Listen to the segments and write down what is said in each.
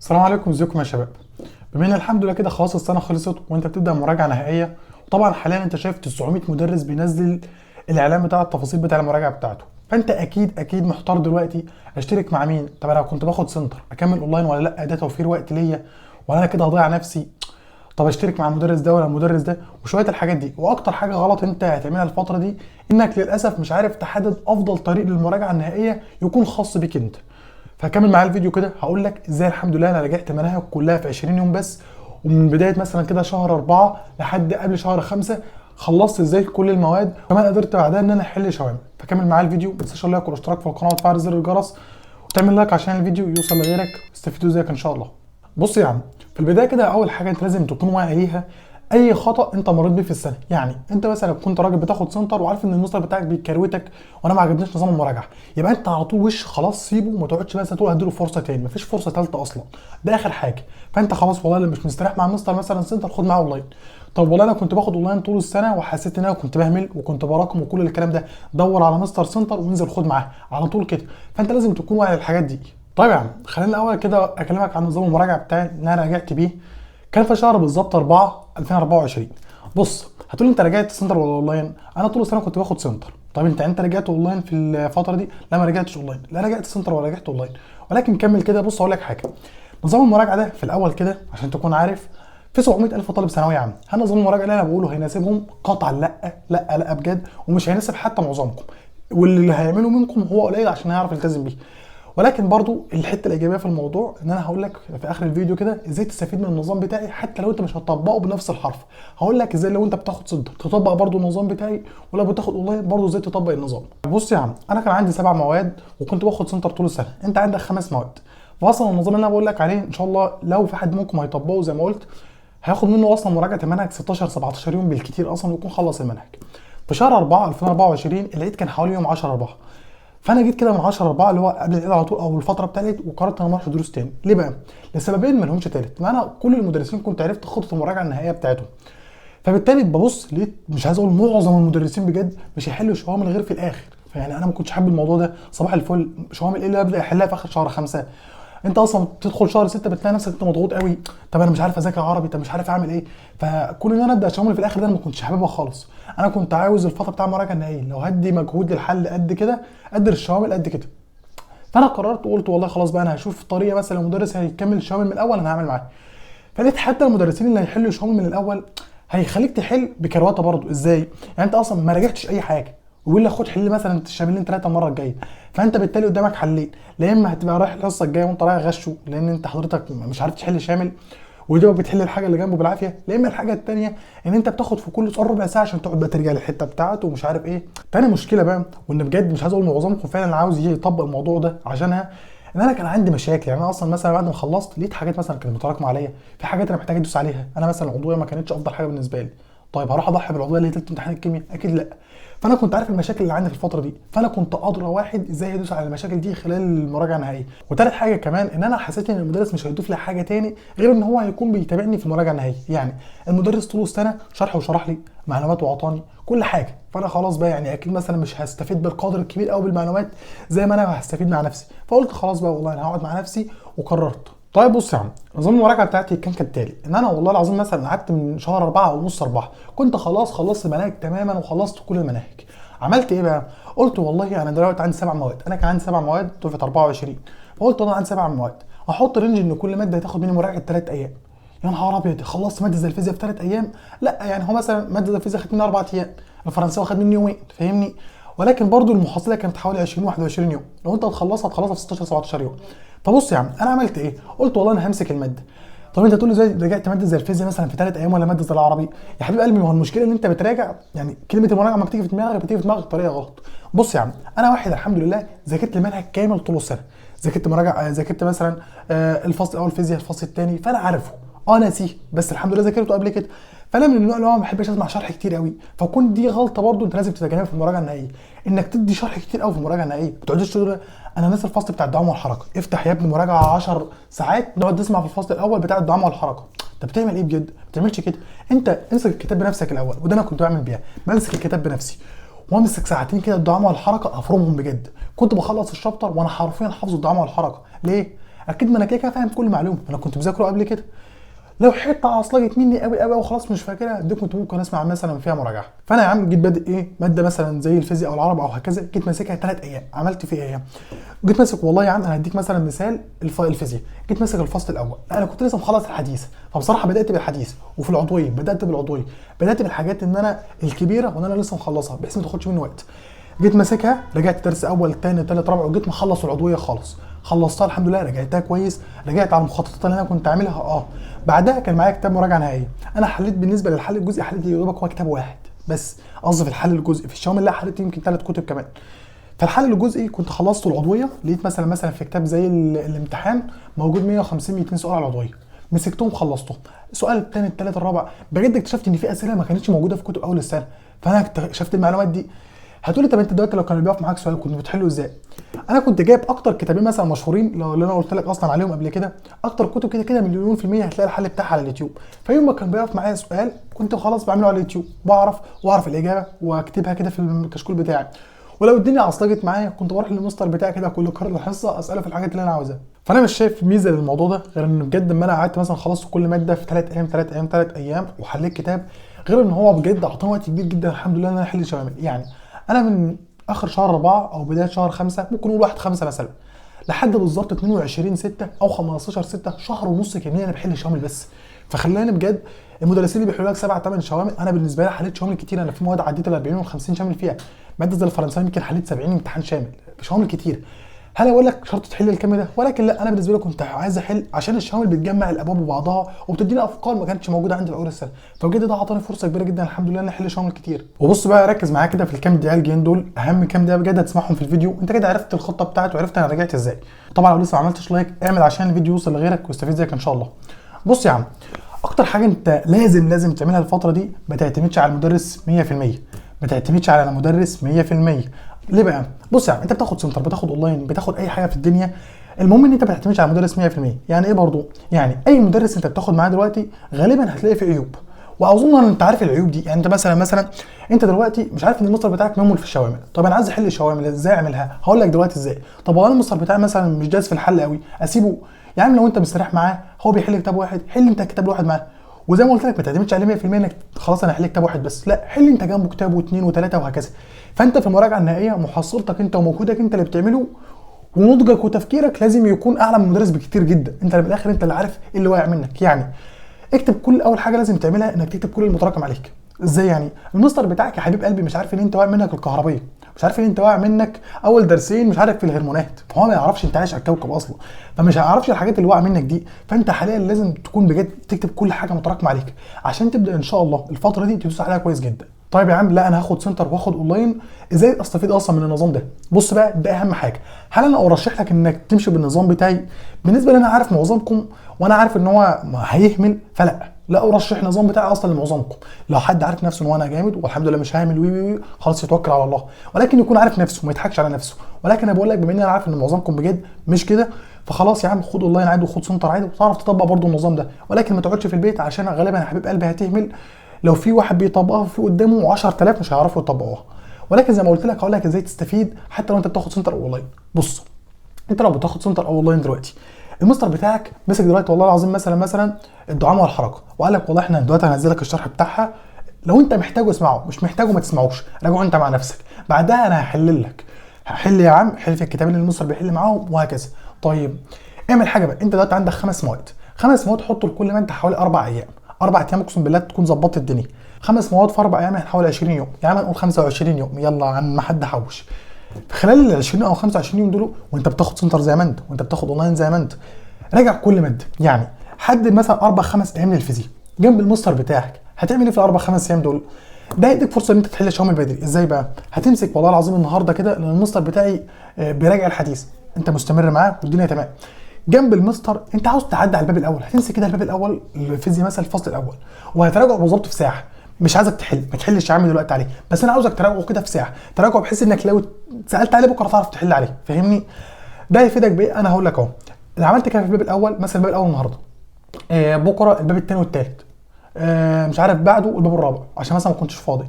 السلام عليكم، ازيكم يا شباب؟ بما ان الحمد لله كده خلاص السنه خلصت وانت بتبدا مراجعه نهائيه، وطبعا حاليا انت شايف 900 مدرس بينزل الاعلان بتاع التفاصيل بتاع المراجعه بتاعته، فانت اكيد محتار دلوقتي اشترك مع مين؟ طب انا كنت باخد سنتر اكمل اونلاين ولا لا؟ ده توفير وقت ليا ولا انا كده هضيع نفسي؟ طب اشترك مع المدرس ده ولا المدرس ده؟ وشويه الحاجات دي. واكتر حاجه غلط انت هتعملها الفتره دي انك للاسف مش عارف تحدد افضل طريق للمراجعه النهائيه يكون خاص بيك انت. فكمل معايا الفيديو كده هقول لك ازاي الحمد لله انا راجعت مناهج كلها في 20 يوم بس، ومن بدايه مثلا كده شهر 4 لحد قبل شهر 5 خلصت ازاي كل المواد، وكمان قدرت بعدها ان انا احل شوامل. فكمل معايا الفيديو، ما تنساش اللايك والاشتراك في القناه وتفعل زر الجرس وتعمل لايك عشان الفيديو يوصل لغيرك ويستفيدوا زيك ان شاء الله. بص يا عم، في البدايه كده اول حاجه انت لازم تكون واعي ليها اي خطا انت مريت بيه في السنه. يعني انت مثلا كنت راجل بتاخد سنتر وعارف ان المستر بتاعك بيكروتك وانا ما عجبنيش نظام المراجعه، يبقى انت على طول وش خلاص سيبه وما تقعدش بس تقول هديله فرصه تاني. مفيش فرصه ثالثه اصلا، ده اخر حاجه. فانت خلاص والله اللي مش مستريح مع المستر مثلا سنتر خد معاه اونلاين. طب والله انا كنت باخد اونلاين طول السنه وحسيت ان انا كنت بهمل وكنت براكم وكل الكلام ده، دور على مستر سنتر وانزل خد معاه على طول كده. فانت لازم تكون واعي للحاجات دي. طيب يا عم، خلينا الاول كده اكلمك عن نظام المراجعه بتاعي اللي انا راجعت بيه. كان في شهر بالظبط 4 2024. بص هتقول انت رجعت سنتر ولا اونلاين؟ انا طول السنه كنت باخد سنتر. طب انت رجعت اونلاين في الفتره دي؟ لا ما رجعتش اونلاين، لا رجعت سنتر ولا رجعت اونلاين. ولكن كمل كده. بص اقول لك حاجه، نظام المراجعه ده في الاول كده عشان تكون عارف في 700,000 طالب ثانويه عامه. هل نظام المراجعه اللي انا بقوله هيناسبهم؟ قطعا لا لا لا بجد، ومش هيناسب حتى معظمكم، واللي هيعمله منكم هو قليل عشان هيعرف يلتزم بيه. ولكن برضو الحته الايجابيه في الموضوع ان انا هقول لك في اخر الفيديو كده ازاي تستفيد من النظام بتاعي حتى لو انت مش هتطبقه بنفس الحرف. هقول لك ازاي لو انت بتاخد سنتر تطبق برضو النظام بتاعي، ولو بتاخد اونلاين برضو ازاي تطبق النظام. بص يا عم، انا كان عندي 7 مواد وكنت باخد سنتر طول السنه، انت عندك 5 مواد. فاصلا النظام اللي انا بقول لك عليه ان شاء الله لو في حد منكم هيطبقه زي ما قلت هياخد منه اصلا مراجعه المنهج 16 17 يوم بالكتير اصلا ويكون خلص المنهج. في شهر 4 2024 العيد كان حوالي يوم 10 4، فانا جيت كده من 10 4 اللي هو قبل العيد على طول او الفتره بتاعت العيد وقررت ان انا ما اروحش دروس تاني. ليه بقى؟ لسببين ما لهمش تالت. ما انا كل المدرسين كنت عرفت خطه المراجعه النهائيه بتاعتهم، فبالتالي ببص لقيت مش عايز اقول معظم المدرسين بجد مش هيحلوا شوامل غير في الاخر. فيعني انا ما كنتش حابب الموضوع ده. صباح الفل، شوامل ايه اللي ابدا احلها في اخر شهر 5؟ انت اصلا تدخل شهر 6 بتلاقي نفسك انت مضغوط قوي. طب انا مش عارف اذاكر عربي، طب مش عارف اعمل ايه. فكون ان انا ابدا شوامل في الاخر ده انا ما كنتش حاببها خالص. انا كنت عاوز الفتره بتاع المراجعه النهائيه لو هدي مجهود للحل قد كده قدر الشوامل قد كده. فانا قررت وقلت والله خلاص بقى انا هشوف طريقه، مثلا لو مدرس هيكمل الشوامل من الاول انا هعمل معاه. فلقيت حتى المدرسين اللي هيحلوا الشوامل من الاول هيخليك تحل بكرواته برضه. ازاي؟ يعني انت اصلا ما راجعتش اي حاجه ويقول لك خد حل مثلا الشاملين 3 المره الجايه. فانت بالتالي قدامك حلين، لا اما هتبقى رايح الحصه الجايه وانت رايح غشه لان انت حضرتك مش عارف تحل شامل ودوبك بتحل الحاجه اللي جنبه بالعافيه، لا اما الحاجه الثانيه ان انت بتاخد في كل سؤال ربع ساعه عشان تقعد بقى ترجع للحته بتاعته ومش عارف ايه. تاني مشكله بقى، وان بجد مش عايز اقول معظمكم فعلا عاوز يجي يطبق الموضوع ده عشانها، ان انا كان عندي مشاكل. يعني انا اصلا مثلا بعد ما خلصت لقيت حاجات مثلا كانت متراكمه عليا، في حاجات انا محتاج ادوس عليها. انا مثلا العضويه ما كانتش افضل حاجه بالنسبه لي، طيب هروح اضحي بالعضويه اللي هي تلت امتحان الكيمياء؟ اكيد لا. فانا كنت عارف المشاكل اللي عندي في الفتره دي، فانا كنت ادرى واحد ازاي ادوس على المشاكل دي خلال المراجعه النهائيه. وثالث حاجه كمان ان انا حسيت ان المدرس مش هيضيف لي حاجه تاني غير ان هو هيكون بيتابعني في المراجعه النهائيه. يعني المدرس طول السنه شرح وشرح لي معلومات وعطاني كل حاجه، فانا خلاص بقى يعني اكيد مثلا مش هستفيد بالقدر الكبير قوي بالمعلومات زي ما انا هستفيد مع نفسي. فقلت خلاص بقى والله انا هقعد مع نفسي وقررت. طيب بص يا عم، نظام المراجعه بتاعتي كان كالتالي: ان انا والله العظيم مثلا قعدت من شهر 4 او نص 4 كنت خلاص خلصت المناهج تماما وخلصت كل المناهج. عملت ايه بقى؟ قلت والله انا دلوقتي عندي 7 مواد، انا كان عندي 7 مواد دفعه 24، فقلت والله عندي 7 مواد احط رينج ان كل ماده هتاخد مني مراجعه 3 ايام. يا نهار ابيض، خلصت ماده زي الفيزياء في 3 ايام؟ لا يعني هو مثلا ماده زي الفيزياء خدت مني 4 ايام، الفرنساوي خد مني يومين، فاهمني؟ ولكن برضو المحصله كانت حوالي 20 21 يوم، لو انت هتخلصها في 16 17 يوم. فبص يا عم انا عملت ايه؟ قلت والله انا همسك الماده. طب انت تقول لي ازاي رجعت ماده زي الفيزياء مثلا في 3 ايام ولا ماده زي العربي؟ يا حبيب قلبي ما هو المشكله ان انت بتراجع، يعني كلمه المراجعه ما بتيجي في دماغك بتيجي في دماغك بطريقه غلط. بص يا عم، انا واحد الحمد لله ذاكرت المنهج كامل طول السنه، ذاكرت مراجعه، ذاكرت مثلا الفصل الاول فيزياء، الفصل الثاني فانا عارفه، ناسيه بس الحمد لله ذاكرته قبل كده. فانا من النوع اللي هو ما بحبش اسمع شرح كتير قوي، فكون دي غلطه برضو انت لازم تتجنبها في المراجعه النهائيه، انك تدي شرح كتير قوي في المراجعه النهائيه. ما تقعدش تقول انا ناسي الفصل بتاع الدعامه والحركه، افتح يا ابني مراجعه 10 ساعات نقعد نسمع في الفصل الاول بتاع الدعامه والحركه. انت بتعمل ايه بجد؟ ما تعملش كده. انت امسك الكتاب بنفسك الاول، وده انا كنت بعمل بيها، بمسك الكتاب بنفسي وامسك ساعتين كده الدعامه والحركه افرمهم بجد. كنت بخلص الشابتر وانا حرفيا حافظ الدعامه والحركه. ليه؟ اكيد ما انا كده كده فاهم كل معلومه، انا كنت مذاكره قبل كده. لو حته عصلجت مني قوي قوي وخلاص مش فاكرها دي كنت ممكن اسمع مثلا فيها مراجعه. فانا يا عم جيت بادئ ايه ماده مثلا زي الفيزياء او العربي او هكذا، جيت ماسكها 3 ايام عملت فيها ايه؟ جيت ماسك والله يا عم انا هديك مثلا مثال الفيزياء، جيت ماسك الفصل الاول، لا انا كنت لسه مخلص الحديث، فبصراحه بدات بالحديث وفي العضويه بدات بالعضويه، بدات بالحاجات ان انا الكبيره وان انا لسه مخلصها بحيث ما تاخدش مني وقت. جيت ماسكها رجعت درس اول ثاني ثالث رابع وجيت مخلص العضويه خالص، خلصتها الحمد لله، رجعتها كويس، رجعت على المخططات اللي انا كنت عاملها بعدها كان معايا كتاب مراجعه نهائيه. انا حليت بالنسبه للحل الجزئي حليت يا دوبك هو كتاب واحد بس، قصدي في الحل الجزئي في الشوامل لا حليت يمكن 3 كتب كمان. فالحل الجزئي كنت خلصت العضويه، لقيت مثلا في كتاب زي الامتحان موجود 150 200 سؤال على العضويه، مسكتهم خلصتهم، السؤال الثاني الثالث الرابع بجد اكتشفت ان في اسئله ما كانتش موجوده في كتب اول السنه، فانا اكتشفت المعلومات دي. هتقولي طب انت دلوقتي لو كان بيقف معاك سؤال كنت بتحله ازاي؟ انا كنت جايب اكتر كتابين مثلا مشهورين لو اللي انا قلت لك اصلا عليهم قبل كده، اكتر كتب كده كده مليون في المية هتلاقي الحل بتاعها على اليوتيوب، فيوم ما كان بيقف معايا سؤال كنت خلاص بعمله على اليوتيوب، واعرف الاجابه واكتبها كده في الكشكول بتاعي. ولو الدنيا عصلجت معايا كنت بروح للمستر بتاعي كده كل كار الحصه اساله في الحاجات اللي انا عاوزها. فانا مش شايف ميزه للموضوع ده غير ان بجد اما انا قعدت مثلا خلصت كل ماده في 3 ايام وحليت كتاب، غير ان هو بجد اعطاني وقت كبير جدا الحمد لله ان انا احل شوامل. يعني انا من اخر شهر 4 او بدايه شهر 5 ممكن نقول 1/5 مثلا لحد بالظبط 22/6 او 15/6 شهر ونص كاملين انا بحل شوامل بس. فخلاني بجد المدرسين اللي بيحلوا لك 7 8 شوامل، انا بالنسبه لي حليت شوامل كتير، انا في مواد عديت ال 40 وال 50 شامل فيها، ماده زي الفرنساوي يمكن حليت 70 امتحان شامل شوامل كتير. هل اقول لك شرط تحل الكم ده؟ ولكن لا، انا بالنسبه لي كنت عايز احل عشان الشوامل بتجمع الابواب ببعضها وبتديني افكار ما كانتش موجوده عندي في اول السنه، فبجد ده اعطاني فرصه كبيره جدا الحمد لله ان احل شوامل كتير. وبص بقى ركز معايا كده في الكام دقيقه الجايين دول، اهم كام دقيقه بجد هتسمعهم في الفيديو، انت كده عرفت الخطه بتاعتي وعرفت انا رجعت ازاي. طبعا لو لسه ما عملتش لايك اعمل عشان الفيديو يوصل لغيرك ويستفيد زيك ان شاء الله. بص يا عم، اكتر حاجه انت لازم تعملها الفتره دي ما تعتمدش على المدرس 100%، ما تعتمدش على المدرس 100%. ليه بقى؟ بص يا عم، انت بتاخد سنتر، بتاخد اونلاين، بتاخد اي حاجه في الدنيا، المهم ان انت ما تعتمدش على المدرس 100%. يعني ايه برضو؟ يعني اي مدرس انت بتاخد معاه دلوقتي غالبا هتلاقي فيه عيوب، واظن ان انت عارف العيوب دي. يعني انت مثلا انت دلوقتي مش عارف ان المستر بتاعك مهمل في الشوامل، طب انا عايز احل الشوامل ازاي اعملها؟ هقول لك دلوقتي ازاي. طب والله المستر بتاعي مثلا مش دايس في الحل قوي، اسيبه؟ يا عم لو انت مستريح معاه هو بيحل كتاب واحد، حل انت كتاب واحد معاه، وزي ما قلت لك ما تعتمدش عليه 100% انك خلاص انا هحل كتاب واحد بس، لا حل انت جنبه كتاب واثنين وثلاثه وهكذا. فانت في المراجعه النهائيه محصلتك انت ومجهودك انت اللي بتعمله، ونضجك وتفكيرك لازم يكون اعلى من المدرس بكتير جدا، انت اللي بالاخر انت اللي عارف ايه اللي واقع منك. يعني اكتب كل، اول حاجه لازم تعملها انك تكتب كل المتراكم عليك. ازاي يعني؟ المستر بتاعك يا حبيب قلبي مش عارف ان انت واقع منك الكهربيه، مش عارف ان انت واقع منك اول درسين مش عارف في الهرمونات، فهو ما يعرفش انت عايش على الكوكب اصلا، فمش هيعرفش الحاجات اللي واقعه منك دي. فانت حاليا لازم تكون بجد تكتب كل حاجه متراكمه عليك عشان تبدا ان شاء الله الفتره دي تدوس عليها كويس جدا. طيب يا عم لا انا هاخد سنتر واخد اونلاين، ازاي استفيد اصلا من النظام ده؟ بص بقى ده اهم حاجه. هل انا ارشح لك انك تمشي بالنظام بتاعي؟ بالنسبه لي انا عارف معظمكم وانا عارف ان هو هيهمل، لا ارشح النظام بتاعي اصلا لمعظمكم. لو حد عارف نفسه ان هو انا جامد والحمد لله مش هعمل وي خلاص يتوكل على الله، ولكن يكون عارف نفسه ما يضحكش على نفسه. ولكن انا بقول لك بما ان انا عارف ان معظمكم بجد مش كده، فخلاص يا عم خد اونلاين عادي وخد سنتر عادي وتعرف تطبق برضو النظام ده، ولكن ما تقعدش في البيت عشان غالبا يا حبيب قلبي هتهمل. لو في واحد بيطبقها في قدامه 10000 مش هيعرفوا يطبقوها. ولكن زي ما قلت لك هقول لك ازاي تستفيد حتى لو انت بتاخد سنتر اونلاين. بص انت لو بتاخد سنتر او اونلاين دلوقتي، المستر بتاعك مسك دلوقتي والله العظيم مثلا الدعامه والحركه وقال لك والله احنا دلوقتي هنزل لك الشرح بتاعها، لو انت محتاجه اسمعه، مش محتاجه ما تسمعوش، راجعه انت مع نفسك، بعدها انا هحل لك، هحل يا عم حل في الكتابين اللي المستر بيحل معاهم وهكذا. طيب اعمل حاجه بقى، انت دلوقتي عندك 5 مواد، 5 مواد حط لكل ماده حوالي 4 ايام، 4 ايام اقسم بالله تكون ظبطت الدنيا. 5 مواد في 4 ايام يعني حوالي 20 يوم، يعني نقول 25 يوم يلا عن ما حد حوش. في خلال ال 20 او 25 يوم دول وانت بتاخد سنتر زي ما انت وانت بتاخد اونلاين زي ما انت، راجع كل ماده. يعني حدد مثلا 4 5 ايام للفيزياء جنب المستر بتاعك، هتعمل ايه في ال4 5 ايام دول؟ ده هيديك فرصه ان انت تحل شوامل بدري. ازاي بقى؟ هتمسك والله العظيم النهارده كده لان المستر بتاعي بيراجع الحديث، انت مستمر معاه والدنيا تمام، جنب المستر انت عاوز تعدي على الباب الاول، هتمسك كده الباب الاول الفيزياء مثلا الفصل الاول وهتراجعه بالظبط في ساعه. مش عايزك تحل، ما تحلش يا عم دلوقتي عليه، بس انا عاوزك تراجعه كده في ساعه، تراجعه بحيث انك لو سالت عليه بكره تعرف تحل عليه، فاهمني؟ ده هيفيدك بايه؟ انا هقول لك اهو. اللي عملت كده في الباب الاول مثلا، الباب الاول النهارده، بكره الباب الثاني والثالث، مش عارف بعده الباب الرابع عشان مثلا ما كنتش فاضي.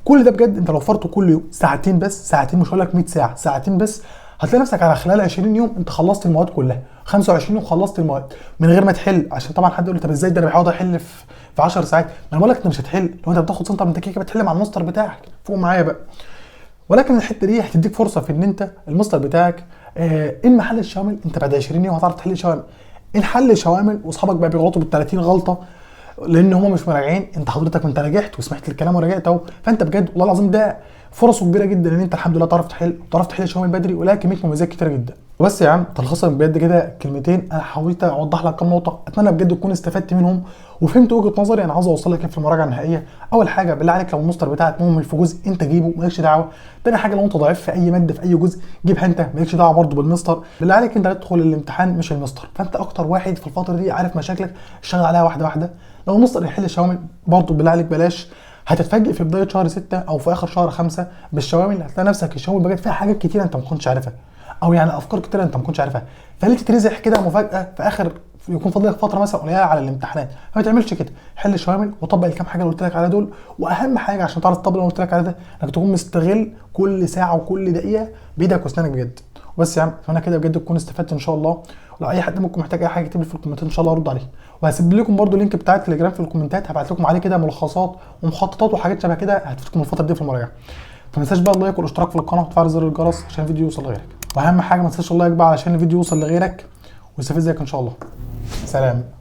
كل ده بجد انت لو فرته كل يوم ساعتين بس، ساعتين مش هقول لك 100 ساعه، ساعتين بس هتلاقي نفسك على خلال 20 يوم انت خلصت المواد كلها، 25 يوم خلصت المواد من غير ما تحل. عشان طبعا حد يقول لي طب ازاي ده انا بحاول احل في 10 ساعات. ما انا بقول لك انت مش هتحل لو انت بتاخد سنتر، انت كده بتحل مع الماستر بتاعك فوق معايا بقى. ولكن الحته دي هتديك فرصه في ان انت الماستر بتاعك ان محل الشوامل انت بعد 20 يوم هتعرف تحل شوامل. ان حل شوامل واصحابك بقى بيغلطوا بال 30 غلطه لان هم مش مراجعين، انت حضرتك انت راجعت وسمعت الكلام وراجعت اهو. فانت بجد والله العظيم ده فرصه كبيره جدا ان انت الحمد لله تعرف تحل شوامل بدري، ولها كميه مميزات كتيره جدا. وبس يا عم تلخصا بجد كده كلمتين، انا حاولت اوضح لك كام نقطه اتمنى بجد تكون استفدت منهم وفهمت وجهه نظري انا عاوز اوصل لك في المراجعه النهائيه. اول حاجه بالله عليك لو المستر بتاعك مهمل في جزء انت جيبه مالكش دعوه. تاني حاجه لو انت ضعيف في اي ماده في اي جزء جيبها انت مالكش دعوه برضه بالمستر. بالله عليك انت هتدخل الامتحان مش المستر، فانت اكتر واحد في الفتره دي عارف مشاكلك اشتغل عليها واحده واحده. لو المستر يحل الشوامل برضه بالله عليك بلاش، هتتفاجئ في بدايه شهر 6 او في اخر شهر 5 بالشوامل، هتلاقي نفسك الشوامل بجد فيها حاجات كتيره انت ما كنتش عارفها، او يعني افكار كتيره انت ما كنتش عارفها. فليه تترزح كده مفاجاه في اخر يكون فاضل لك فتره مثلا قليله على الامتحانات؟ ما تعملش كده، حل الشوامل وطبق الكام حاجه اللي قلت لك عليها دول. واهم حاجه عشان تعرف تطبق اللي قلت لك عليه ده انك تكون مستغل كل ساعه وكل دقيقه بايدك واسنانك بجد. وبس يا عم فانا كده بجد تكون استفدت ان شاء الله. ولو اي حد ممكن محتاج اي حاجه يكتب لي في الكومنتات ان شاء الله ارد عليه. وهسيب لكم برده اللينك بتاع التليجرام في الكومنتات، هبعت لكم عليه كده ملخصات ومخططات وحاجات شبه كده هتفيدكم الفتره دي في المراجعه. فما تنساش بقى اللايك والاشتراك في القناه وتفعل زر الجرس عشان الفيديو يوصل لغيرك. واهم حاجه ما تنساش اللايك بقى علشان الفيديو يوصل لغيرك ويستفيد زيك ان شاء الله. سلام.